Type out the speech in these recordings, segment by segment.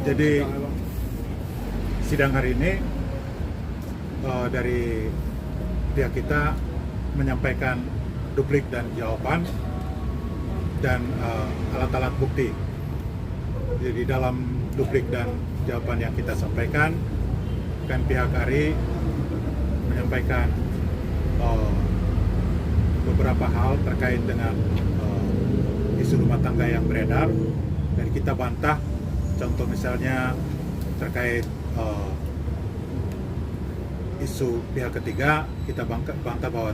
Jadi sidang hari ini dari pihak kita menyampaikan duplik dan jawaban dan alat-alat bukti. Jadi dalam duplik dan jawaban yang kita sampaikan, kan pihak Ari menyampaikan beberapa hal terkait dengan isu rumah tangga yang beredar, dan kita bantah. Contoh misalnya terkait isu pihak ketiga, kita bantah bahwa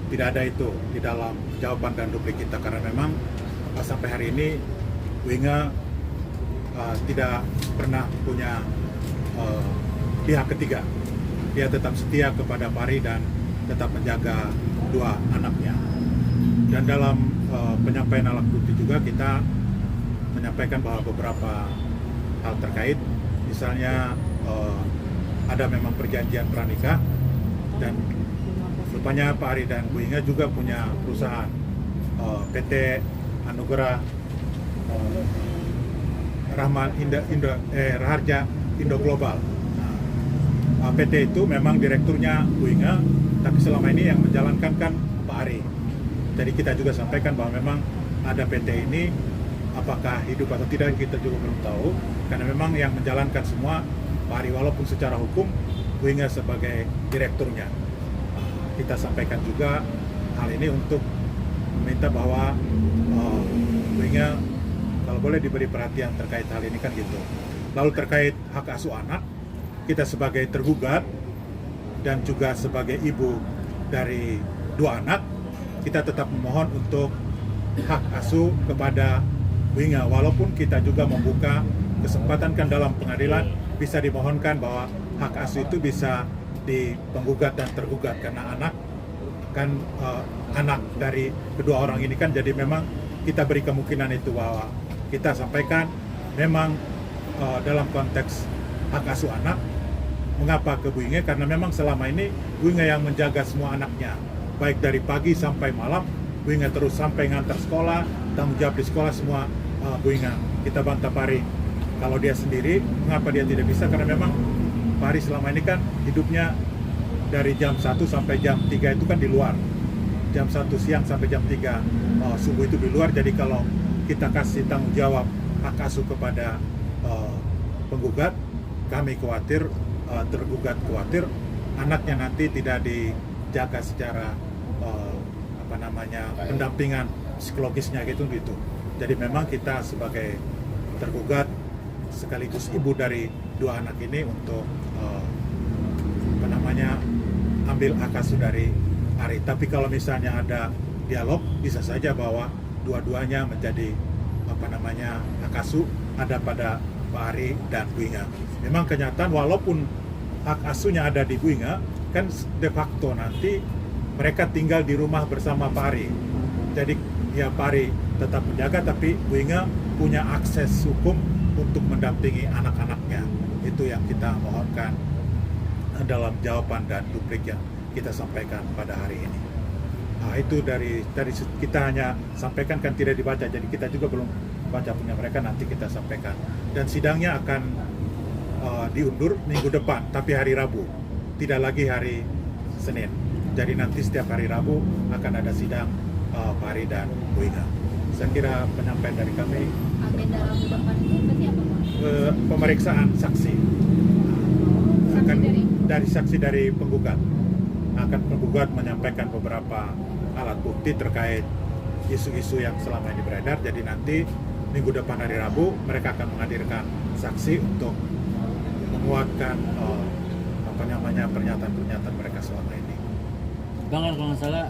tidak ada itu di dalam jawaban dan duplik kita, karena memang sampai hari ini Winge tidak pernah punya pihak ketiga. Dia tetap setia kepada Pari dan tetap menjaga dua anaknya. Dan dalam penyampaian alat bukti juga kita menyampaikan bahwa beberapa hal terkait, misalnya ada memang perjanjian pranikah, dan rupanya Pak Ari dan Bu Inga juga punya perusahaan PT Anugerah Rahman Raharja Indo Global. PT itu memang direkturnya Bu Inga, tapi selama ini yang menjalankan kan Pak Ari. Jadi kita juga sampaikan bahwa memang ada PT ini, apakah hidup atau tidak kita juga belum tahu, karena memang yang menjalankan semua Pak Ari, walaupun secara hukum Bu Inga sebagai direkturnya. Kita sampaikan juga hal ini untuk meminta bahwa Bu Inga kalau boleh diberi perhatian terkait hal ini kan gitu. Lalu terkait hak asuh anak, kita sebagai tergugat dan juga sebagai ibu dari dua anak, kita tetap memohon untuk hak asuh kepada Bu Inga, walaupun kita juga membuka kesempatan kan dalam pengadilan bisa dimohonkan bahwa hak asuh itu bisa di penggugat dan tergugat, karena anak kan anak dari kedua orang ini kan, jadi memang kita beri kemungkinan itu, bahwa kita sampaikan memang dalam konteks hak asuh anak, mengapa ke Bu Inge, karena memang selama ini Bu Inge yang menjaga semua anaknya, baik dari pagi sampai malam. Bu Inge terus sampai ngantar sekolah, tanggung jawab di sekolah semua Bu Inge. Kita bantah Pari, kalau dia sendiri mengapa dia tidak bisa, karena memang Pari selama ini kan hidupnya dari jam 1 sampai jam 3 itu kan di luar, jam 1 siang sampai jam 3 subuh itu di luar. Jadi kalau kita kasih tanggung jawab hak asuh kepada penggugat, kami khawatir, tergugat khawatir anaknya nanti tidak dijaga secara pendampingan psikologisnya gitu. Jadi memang kita sebagai tergugat sekaligus ibu dari dua anak ini untuk ambil hak asuh dari Ari. Tapi kalau misalnya ada dialog, bisa saja bahwa dua-duanya menjadi hak asuh ada pada Pak Ari dan Bu Inga. Memang kenyataan walaupun hak asuhnya ada di Bu Inga, kan de facto nanti mereka tinggal di rumah bersama Pak Ari. Jadi ya Pak Ari tetap menjaga, tapi Bu Inga punya akses hukum untuk mendampingi anak-anaknya. Itu yang kita mohonkan dalam jawaban dan duplik yang kita sampaikan pada hari ini. Nah, itu dari kita hanya sampaikan, kan tidak dibaca, jadi kita juga belum baca punya mereka, nanti kita sampaikan. Dan sidangnya akan diundur minggu depan, tapi hari Rabu, tidak lagi hari Senin. Jadi nanti setiap hari Rabu akan ada sidang Pak Ari dan Bu Inga. Saya kira penyampaian dari kami. Agenda Rabu depan itu berarti apa, Pak? Pemeriksaan saksi. Dari saksi dari penggugat. Akan penggugat menyampaikan beberapa alat bukti terkait isu-isu yang selama ini beredar. Jadi nanti minggu depan hari Rabu mereka akan menghadirkan saksi untuk menguatkan pernyataan-pernyataan mereka selama ini. Bang, kalau nggak salah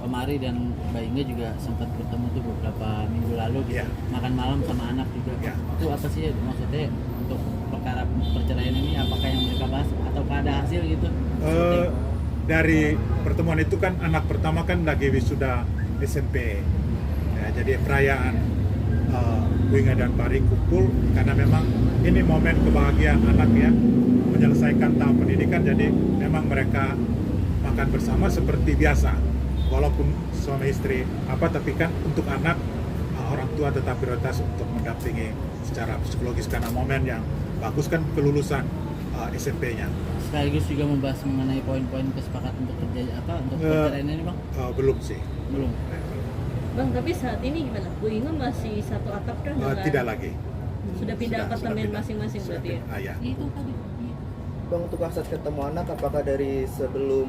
Om Ari dan Mbak Inge juga sempat bertemu tuh beberapa minggu lalu gitu, makan malam sama anak juga. Itu apa sih maksudnya untuk perkara perceraian ini, apakah yang mereka bahas atau ada hasil gitu? Dari pertemuan itu kan anak pertama kan lagi wisuda SMP, ya, jadi perayaan Bu Inge dan Pari kumpul karena memang ini momen kebahagiaan anak ya, menyelesaikan tahap pendidikan. Jadi memang mereka makan bersama seperti biasa, walaupun suami istri tapi kan untuk anak orang tua tetap prioritas untuk mendampingi secara psikologis karena momen yang bagus kan kelulusan SMP-nya. Sekaligus juga membahas mengenai poin-poin kesepakatan untuk perceraian ini bang? Belum sih. Belum. Bang, tapi saat ini gimana? Bu Inge masih satu atap kah? Tidak lagi. Sudah pindah Sudah apartemen pindah. masing-masing Sudah berarti ya? pindah. Iya. Itu tadi. Bang, untuk akses ketemu anak apakah dari sebelum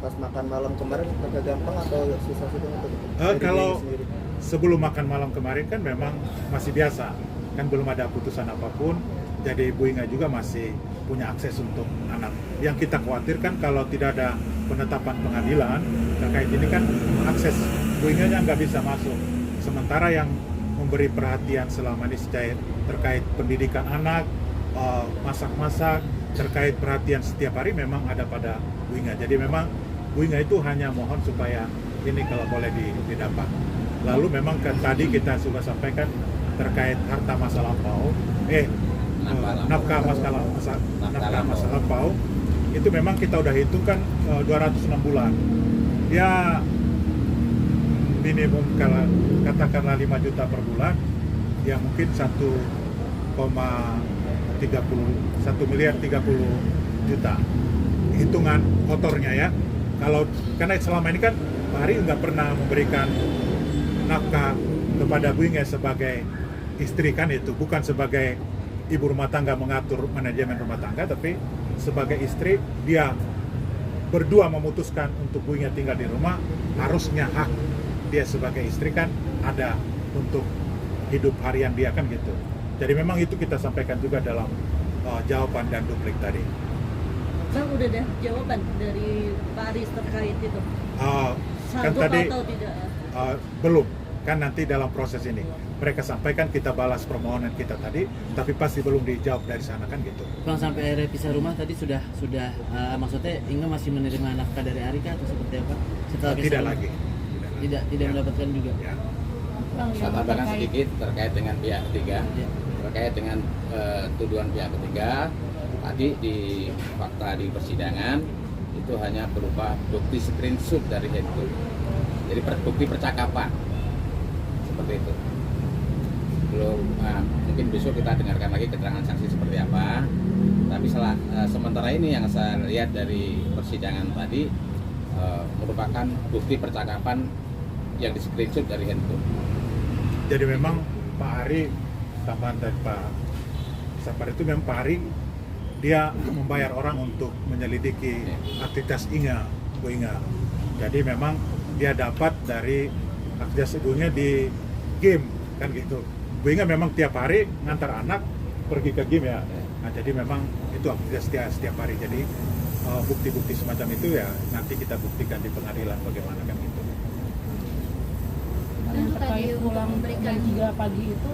pas makan malam kemarin agak gampang atau susah sih Bang, untuk dari Kalau diri sendiri? sebelum makan malam kemarin kan memang masih biasa, kan belum ada putusan apapun, jadi Bu Inga juga masih punya akses untuk anak. Yang kita khawatirkan kalau tidak ada penetapan pengadilan terkait ini kan akses Bu Inga nggak bisa masuk. Sementara yang memberi perhatian selama ini terkait pendidikan anak, masak-masak, terkait perhatian setiap hari memang ada pada Bu Inga. Jadi memang Bu Inga itu hanya mohon supaya ini kalau boleh didapat. Lalu memang kan tadi kita sudah sampaikan terkait harta masa lampau, nafkah masa lampau, itu memang kita udah hitungkan 206 bulan. Ya minimum kalau katakanlah 5 juta per bulan, ya mungkin 1 miliar 30 juta hitungan kotornya ya. Kalau karena selama ini kan Pak Ari nggak pernah memberikan nafkah kepada Bu Inge sebagai istri kan, itu bukan sebagai ibu rumah tangga mengatur manajemen rumah tangga, tapi sebagai istri dia berdua memutuskan untuk Bu Inge tinggal di rumah, harusnya hak dia sebagai istri kan ada untuk hidup harian dia kan gitu. Jadi memang itu kita sampaikan juga dalam jawaban dan duplik tadi. Bang, udah ada jawaban dari Pak Aris terkait itu? Kan Sanggup tadi atau tidak? belum, kan nanti dalam proses ini mereka sampaikan, kita balas permohonan kita tadi, tapi pasti belum dijawab dari sana kan gitu. Bang, sampai repisah rumah tadi sudah maksudnya Inge masih menerima nafkah dari Ari kah atau seperti apa? Setelah Tidak pisah lagi. Tidak Ya. mendapatkan juga. Ya. Saya tambahkan sedikit terkait dengan pihak ketiga, Ya. terkait dengan tuduhan pihak ketiga. Tadi di fakta di persidangan itu hanya berupa bukti screenshot dari handphone, jadi bukti percakapan seperti itu. Belum, mungkin besok kita dengarkan lagi keterangan saksi seperti apa. Tapi sementara ini yang saya lihat dari persidangan tadi merupakan bukti percakapan yang di screenshot dari handphone. Jadi memang Pak Ari, tambahan dari Pak Sapar itu memang Pak Ari dia membayar orang untuk menyelidiki aktivitas Bu Inga. Jadi memang dia dapat dari aktivitas ibunya di game kan gitu. Bu Inga memang tiap hari ngantar anak pergi ke game ya. Nah, jadi memang itu aktivitas setiap hari. Jadi bukti-bukti semacam itu ya nanti kita buktikan di pengadilan bagaimana kan gitu. Yang terkait pulang jam 3 pagi itu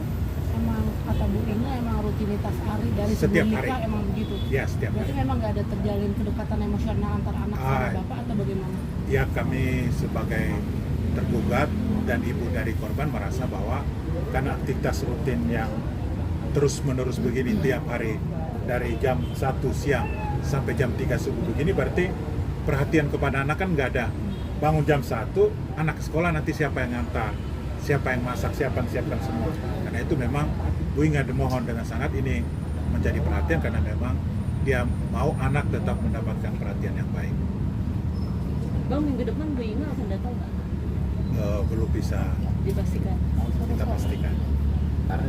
emang kata Bu Inge emang rutinitas Ari dari Setiap sebelum hari. nikah emang begitu. Ya setiap Berarti hari. memang nggak ada terjalin kedekatan emosional antar anak sama bapak atau bagaimana? Ya kami sebagai tergugat dan ibu dari korban merasa bahwa karena aktivitas rutin yang terus-menerus begini tiap hari dari jam 1 siang sampai jam 3 subuh begini, berarti perhatian kepada anak kan nggak ada. Bangun jam 1, anak ke sekolah nanti siapa yang ngantar, siapa yang masak, siapa yang siapkan semua. Karena itu memang Bu Inga mohon dengan sangat ini menjadi perhatian karena memang dia mau anak tetap mendapatkan perhatian yang baik. Bang, minggu depan Bu Inge akan datang nggak? Belum bisa Dipastikan. kita pastikan. Karena